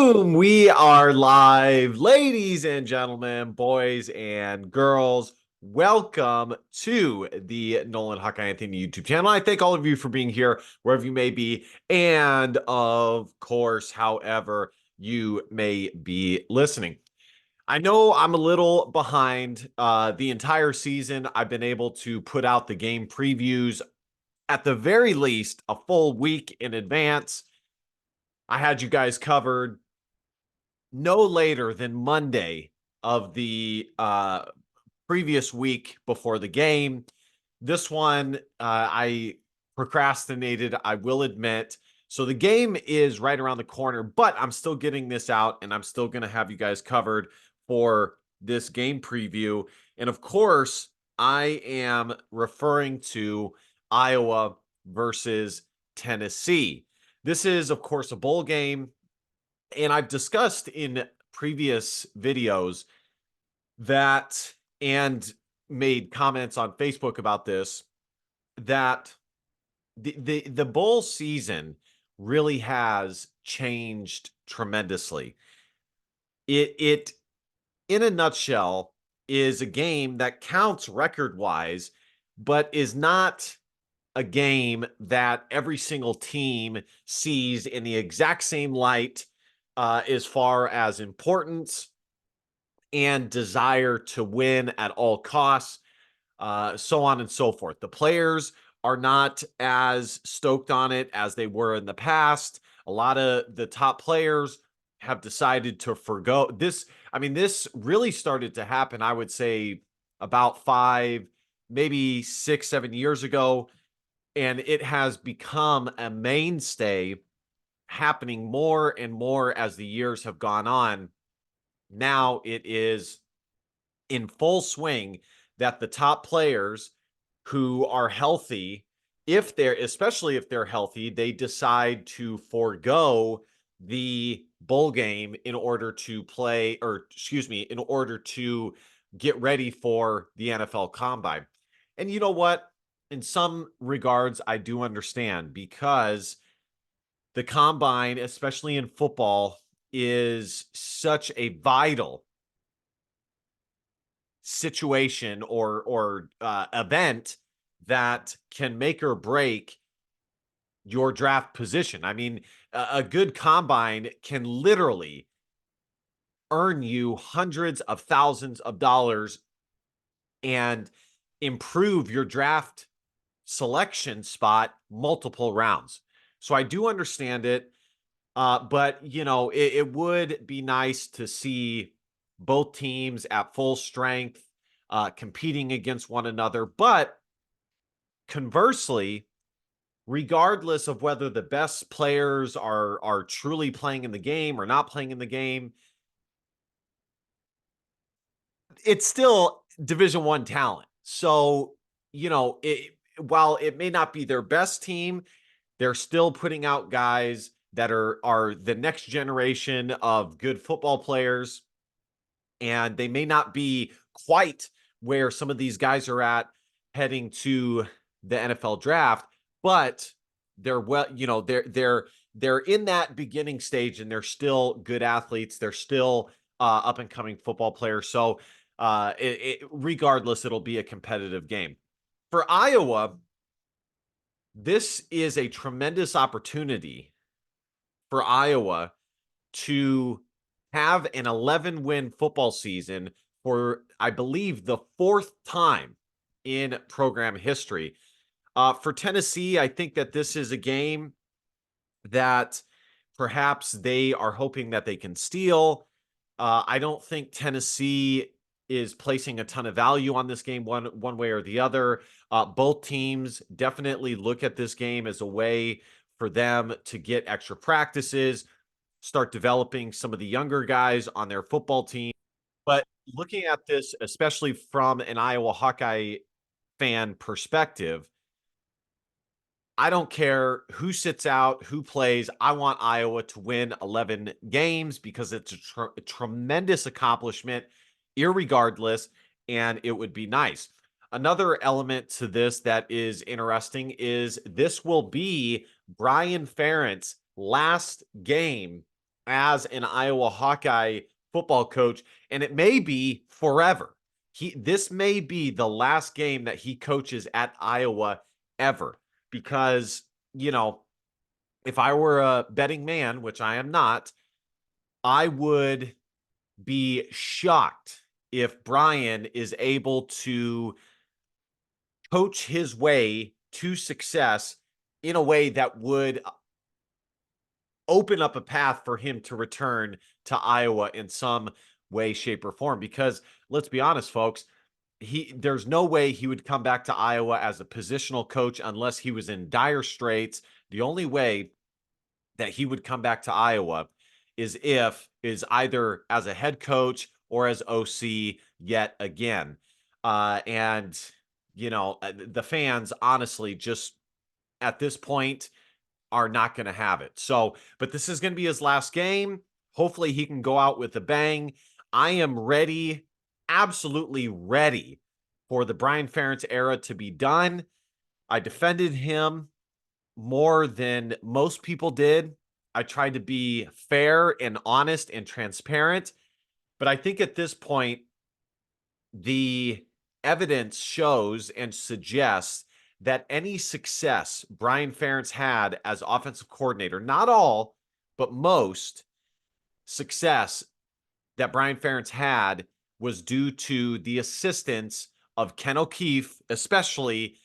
Boom! We are live, ladies and gentlemen, boys and girls. Welcome to the Nolan Hawkeye Anthony YouTube channel. I thank all of you for being here, wherever you may be, and of course, however you may be listening. I know I'm a little behind. The entire season, I've been able to put out the game previews at the very least a full week in advance. I had you guys covered no later than Monday of the previous week before the game. This one, I procrastinated, I will admit. So the game is right around the corner, but I'm still getting this out and I'm still going to have you guys covered for this game preview. And of course, I am referring to Iowa versus Tennessee. This is, of course, a bowl game. And I've discussed in previous videos that, and made comments on Facebook about this, that the bowl season really has changed tremendously. It in a nutshell is a game that counts record wise, but is not a game that every single team sees in the exact same light, as far as importance and desire to win at all costs, so on and so forth. The players are not as stoked on it as they were in the past. A lot of the top players have decided to forgo this. I mean, this really started to happen, I would say, about 5, maybe 6, 7 years ago. And it has become a mainstay, happening more and more as the years have gone on. Now it is in full swing that the top players who are healthy, especially if they're healthy, they decide to forego the bowl game in order to play, or excuse me, in order to get ready for the NFL Combine. And you know what? In some regards, I do understand, because the Combine, especially in football, is such a vital situation or event that can make or break your draft position. I mean, a good combine can literally earn you hundreds of thousands of dollars and improve your draft selection spot multiple rounds. So I do understand it. But it would be nice to see both teams at full strength, competing against one another. But conversely, regardless of whether the best players are truly playing in the game or not playing in the game, it's still Division One talent. So, while it may not be their best team, they're still putting out guys that are the next generation of good football players, and they may not be quite where some of these guys are at heading to the NFL draft, but they're they're in that beginning stage, and they're still good athletes. They're still up and coming football players. So regardless, it'll be a competitive game. For Iowa, this is a tremendous opportunity for Iowa to have an 11-win football season for, I believe, the fourth time in program history. For Tennessee, I think that this is a game that perhaps they are hoping that they can steal. I don't think Tennessee is placing a ton of value on this game one way or the other. Both teams definitely look at this game as a way for them to get extra practices, start developing some of the younger guys on their football team. But looking at this, especially from an Iowa Hawkeye fan perspective, I don't care who sits out, who plays. I want Iowa to win 11 games because it's a tremendous accomplishment, irregardless, and it would be nice. Another element to this that is interesting is this will be Brian Ferentz' last game as an Iowa Hawkeye football coach, and it may be forever. This may be the last game that he coaches at Iowa ever, because, you know, if I were a betting man, which I am not, I would be shocked if Brian is able to coach his way to success in a way that would open up a path for him to return to Iowa in some way, shape, or form. Because let's be honest, folks, there's no way he would come back to Iowa as a positional coach unless he was in dire straits. The only way that he would come back to Iowa is either as a head coach or as OC yet again. And the fans honestly just at this point are not going to have it. So, but this is going to be his last game. Hopefully he can go out with a bang. I am ready, absolutely ready for the Brian Ferentz era to be done. I defended him more than most people did. I tried to be fair and honest and transparent. But I think at this point, the evidence shows and suggests that any success Brian Ferentz had as offensive coordinator, not all, but most success that Brian Ferentz had was due to the assistance of Ken O'Keefe, especially,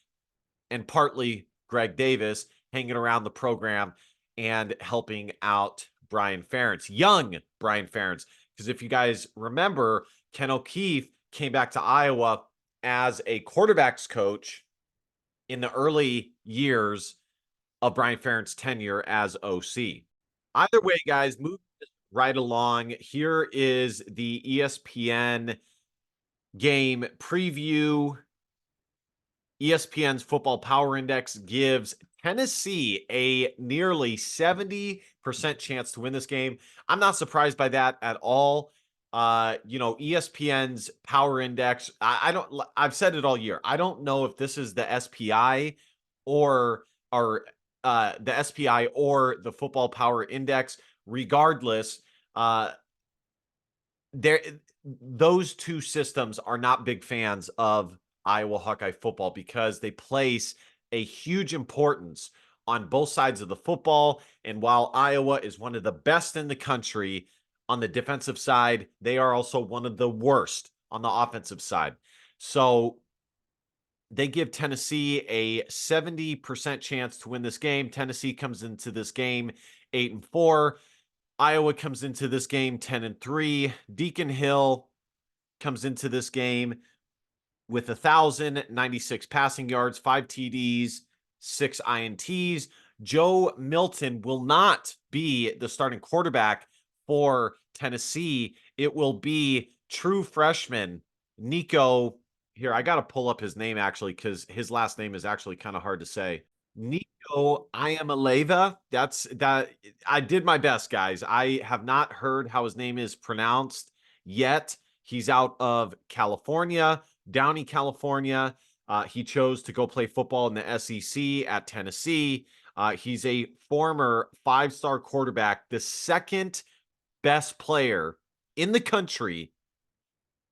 and partly Greg Davis hanging around the program and helping out Brian Ferentz, young Brian Ferentz. Because if you guys remember, Ken O'Keefe came back to Iowa as a quarterbacks coach in the early years of Brian Ferentz's tenure as OC. Either way, guys, moving right along. Here is the ESPN game preview. ESPN's Football Power Index gives Tennessee a nearly 70% chance to win this game. I'm not surprised by that at all. ESPN's Power Index, I've said it all year. I don't know if this is the SPI or the SPI or the Football Power Index. Regardless, those two systems are not big fans of Iowa Hawkeye football because they place a huge importance on both sides of the football. And while Iowa is one of the best in the country on the defensive side, they are also one of the worst on the offensive side. So they give Tennessee a 70% chance to win this game. Tennessee comes into this game 8-4. Iowa comes into this game 10-3. Deacon Hill comes into this game with 1,096 passing yards, 5 TDs, 6 INTs. Joe Milton will not be the starting quarterback for Tennessee. It will be true freshman Nico. Here, I got to pull up his name actually because his last name is actually kind of hard to say. Nico Iamaleava. That's that. I did my best, guys. I have not heard how his name is pronounced yet. He's out of California, Downey, California. He chose to go play football in the SEC at Tennessee. He's a former 5-star quarterback, the second best player in the country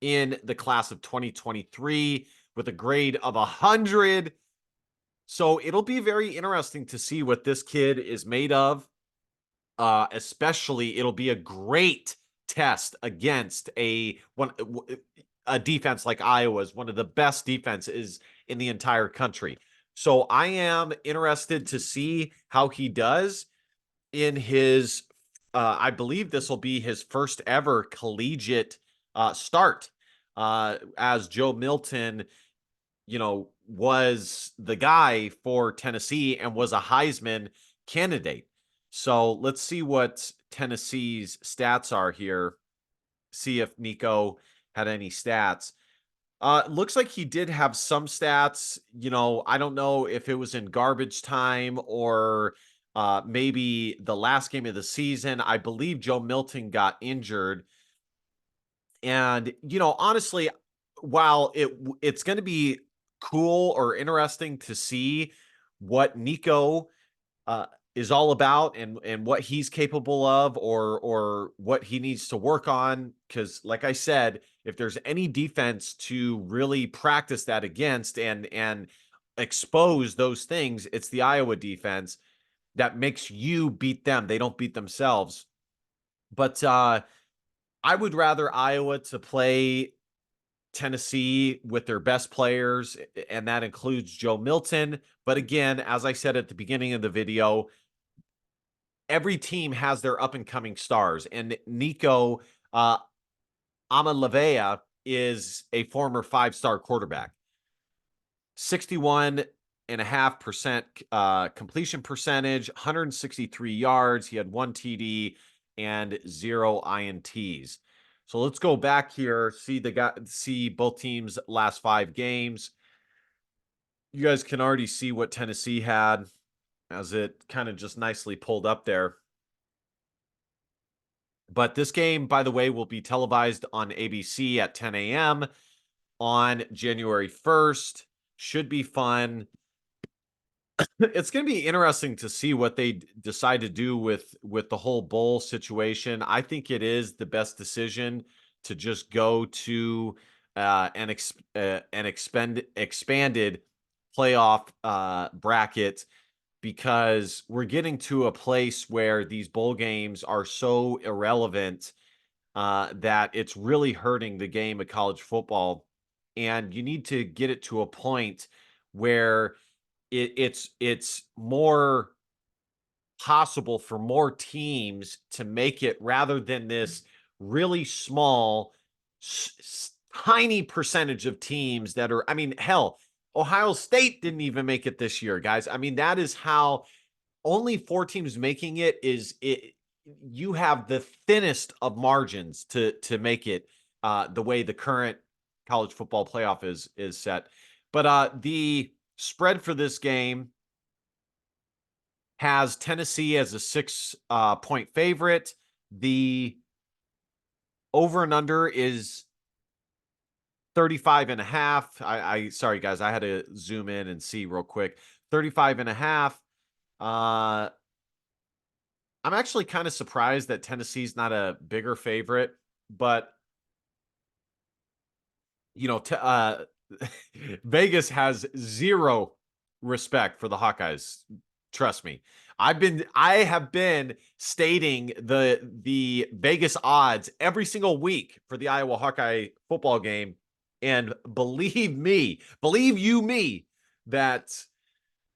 in the class of 2023 with a grade of 100. So it'll be very interesting to see what this kid is made of. Especially, it'll be a great test against a defense like Iowa's, one of the best defenses in the entire country. So I am interested to see how he does in his. I believe this will be his first ever collegiate start as Joe Milton. Was the guy for Tennessee and was a Heisman candidate. So let's see what Tennessee's stats are here. See if Nico had any stats. Looks like he did have some stats. I don't know if it was in garbage time or maybe the last game of the season. I believe Joe Milton got injured. And, honestly, while it's going to be cool or interesting to see what Nico is all about and what he's capable of or what he needs to work on. Because like I said, if there's any defense to really practice that against and expose those things, it's the Iowa defense that makes you beat them. They don't beat themselves. But I would rather Iowa to play Tennessee with their best players, and that includes Joe Milton. But again, as I said at the beginning of the video, every team has their up and coming stars, and Nico Amalevea is a former 5-star quarterback. 61.5% completion percentage, 163 yards. He had 1 TD and 0 INTs. So let's go back here, see both teams' last 5 games. You guys can already see what Tennessee had as it kind of just nicely pulled up there. But this game, by the way, will be televised on ABC at 10 a.m. on January 1st. Should be fun. It's going to be interesting to see what they decide to do with the whole bowl situation. I think it is the best decision to just go to an expanded playoff bracket, because we're getting to a place where these bowl games are so irrelevant that it's really hurting the game of college football. And you need to get it to a point where it's more possible for more teams to make it, rather than this really small, tiny percentage of teams that are, I mean, hell, Ohio State didn't even make it this year, guys. I mean, that is how only 4 teams making it is it. You have the thinnest of margins to make it the way the current college football playoff is set. But the spread for this game has Tennessee as a 6 point favorite. The over and under is 35.5. I sorry guys, I had to zoom in and see real quick. 35.5. I'm actually kind of surprised that Tennessee's not a bigger favorite, but you know, Vegas has zero respect for the Hawkeyes. Trust me. I have been stating the Vegas odds every single week for the Iowa Hawkeye football game, and believe you me, that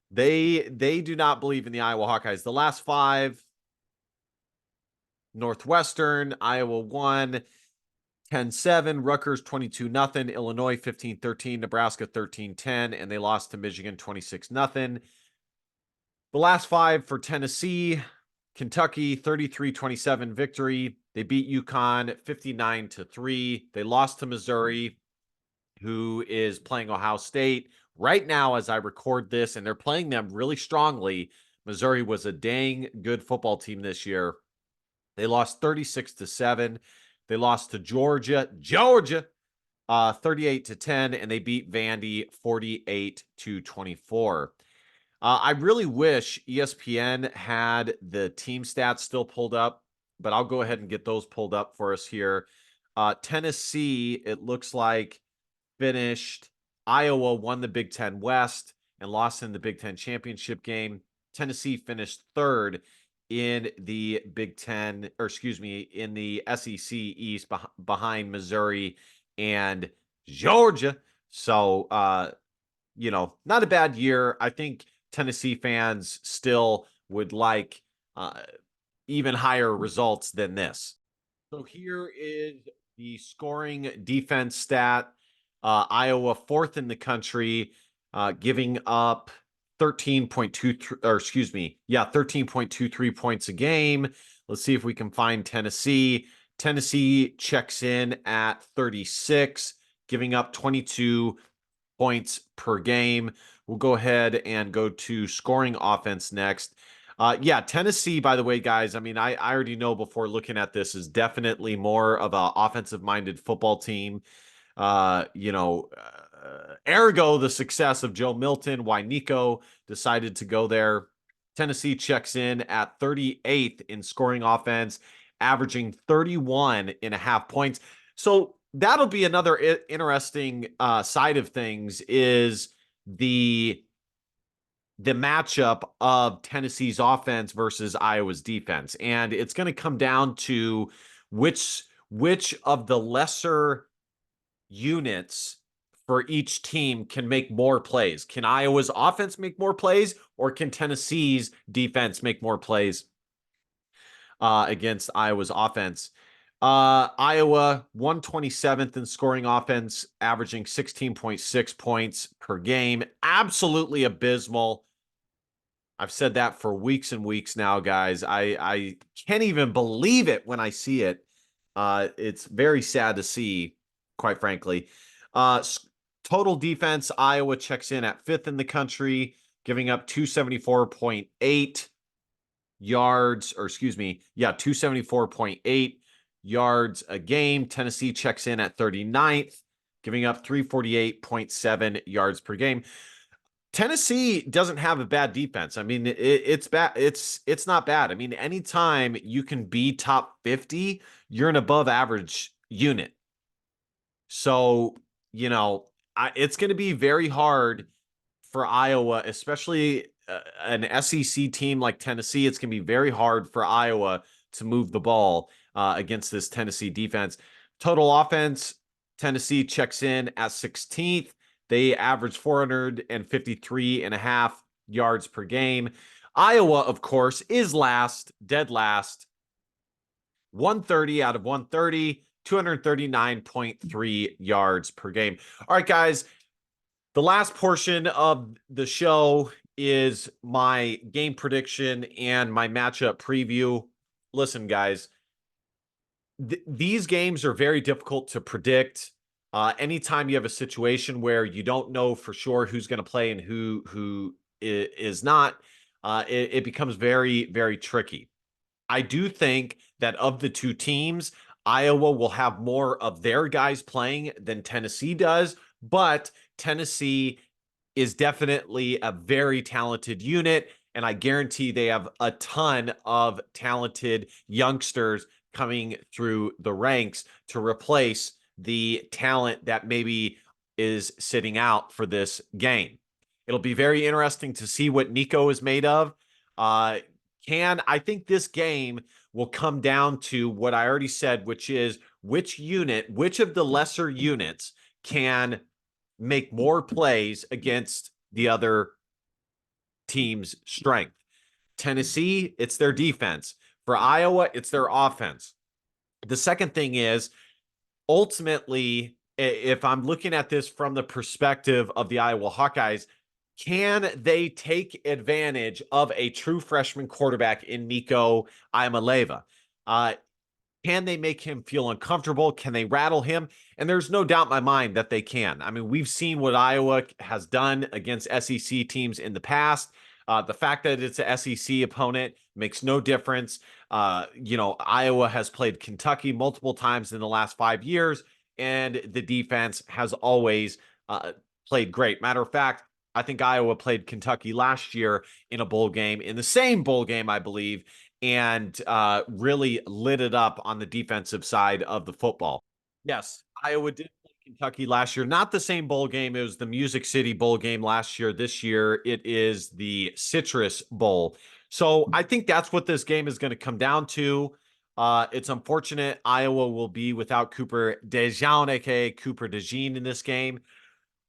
they do not believe in the Iowa Hawkeyes. The last 5: Northwestern, Iowa 1, 10-7, Rutgers 22-0, Illinois 15-13, Nebraska 13-10, and they lost to Michigan 26-0. The last 5 for Tennessee: Kentucky 33-27 victory. They beat UConn 59-3. They lost to Missouri, who is playing Ohio State right now as I record this, and they're playing them really strongly. Missouri was a dang good football team this year. They lost 36-7. They lost to Georgia 38-10, and they beat Vandy 48-24. I really wish ESPN had the team stats still pulled up, but I'll go ahead and get those pulled up for us here. Tennessee, it looks like, finished. Iowa won the Big Ten West and lost in the Big Ten championship game. Tennessee finished 3rd in the Big Ten, or excuse me, in the SEC East behind Missouri and Georgia. So, not a bad year. I think Tennessee fans still would like even higher results than this. So here is the scoring defense stat. Iowa 4th in the country, giving up 13.23 points a game. Let's see if we can find Tennessee. Tennessee checks in at 36, giving up 22 points per game. We'll go ahead and go to scoring offense next. Tennessee, by the way, guys, I mean, I already know before looking at this, is definitely more of an offensive-minded football team. Ergo the success of Joe Milton, why Nico decided to go there. Tennessee checks in at 38th in scoring offense, averaging 31.5 points. So that'll be another interesting side of things is the matchup of Tennessee's offense versus Iowa's defense. And it's going to come down to which of the lesser units for each team can make more plays. Can Iowa's offense make more plays, or can Tennessee's defense make more plays against Iowa's offense? Iowa 127th in scoring offense, averaging 16.6 points per game. Absolutely abysmal. I've said that for weeks and weeks now, guys. I can't even believe it when I see it. It's very sad to see, quite frankly. Total defense, Iowa checks in at 5th in the country, giving up 274.8 yards, or excuse me, 274.8 yards a game. Tennessee checks in at 39th, giving up 348.7 yards per game. Tennessee doesn't have a bad defense. I mean, it's bad. It's not bad. I mean, anytime you can be top 50, you're an above average unit. So, it's going to be very hard for Iowa, especially an SEC team like Tennessee. It's going to be very hard for Iowa to move the ball against this Tennessee defense. Total offense, Tennessee checks in at 16th. They average 453.5 yards per game. Iowa, of course, is last, dead last. 130 out of 130, 239.3 yards per game. All right, guys. The last portion of the show is my game prediction and my matchup preview. Listen, guys, these games are very difficult to predict. Anytime you have a situation where you don't know for sure who's going to play and who is not, it becomes very, very tricky. I do think that of the two teams, Iowa will have more of their guys playing than Tennessee does, but Tennessee is definitely a very talented unit, and I guarantee they have a ton of talented youngsters coming through the ranks to replace the talent that maybe is sitting out for this game. It'll be very interesting to see what Nico is made of. I think this game will come down to what I already said, which is which of the lesser units can make more plays against the other team's strength. Tennessee, it's their defense. For Iowa, it's their offense. The second thing is, ultimately, if I'm looking at this from the perspective of the Iowa Hawkeyes, can they take advantage of a true freshman quarterback in Nico Iamaleava? Can they make him feel uncomfortable? Can they rattle him? And there's no doubt in my mind that they can. I mean, we've seen what Iowa has done against SEC teams in the past. The fact that it's an SEC opponent makes no difference. Iowa has played Kentucky multiple times in the last 5 years, and the defense has always played great. Matter of fact, I think Iowa played Kentucky last year in a bowl game, in the same bowl game, I believe, and really lit it up on the defensive side of the football. Yes, Iowa did play Kentucky last year. Not the same bowl game. It was the Music City Bowl game last year. This year, it is the Citrus Bowl. So I think that's what this game is going to come down to. It's unfortunate Iowa will be without Cooper DeJean, aka Cooper DeJean, in this game.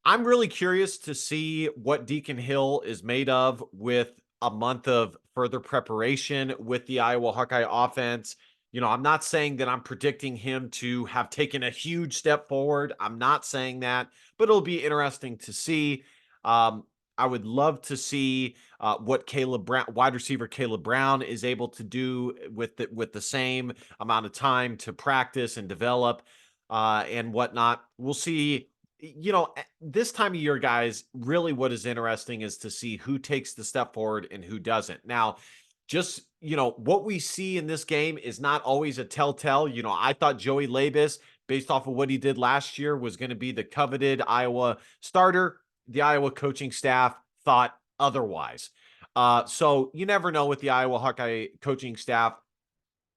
I'm really curious to see what Deacon Hill is made of with a month of further preparation with the Iowa Hawkeye offense. I'm not saying that I'm predicting him to have taken a huge step forward. I'm not saying that, but it'll be interesting to see. I would love to see what Caleb Brown, wide receiver Caleb Brown, is able to do with the same amount of time to practice and develop and whatnot. We'll see. This time of year, guys, really what is interesting is to see who takes the step forward and who doesn't. Now, just, what we see in this game is not always a telltale. I thought Joey Labus, based off of what he did last year, was going to be the coveted Iowa starter. The Iowa coaching staff thought otherwise. So you never know with the Iowa Hawkeye coaching staff,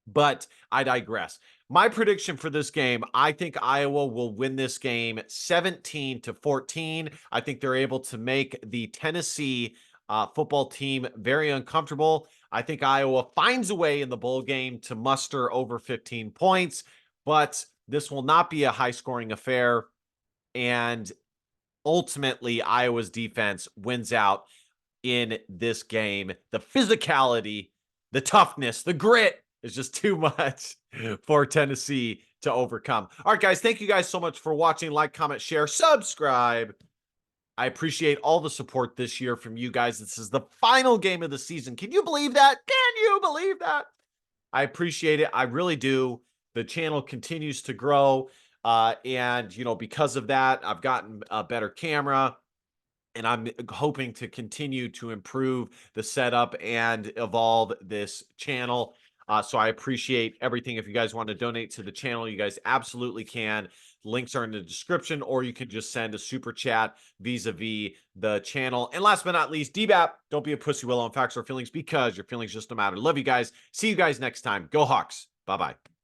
but I digress. My prediction for this game, I think Iowa will win this game 17-14. I think they're able to make the Tennessee football team very uncomfortable. I think Iowa finds a way in the bowl game to muster over 15 points, but this will not be a high scoring affair. And ultimately, Iowa's defense wins out in this game. The physicality, the toughness, the grit is just too much for Tennessee to overcome. All right, guys, thank you guys so much for watching. Like, comment, share, subscribe. I appreciate all the support this year from you guys. This is the final game of the season. Can you believe that? Can you believe that? I appreciate it. I really do. The channel continues to grow. And, because of that, I've gotten a better camera, and I'm hoping to continue to improve the setup and evolve this channel. So I appreciate everything. If you guys want to donate to the channel, you guys absolutely can. Links are in the description, or you can just send a super chat vis-a-vis the channel. And last but not least, DBAP, don't be a pussy willow on facts or feelings, because your feelings just don't matter. Love you guys. See you guys next time. Go Hawks. Bye-bye.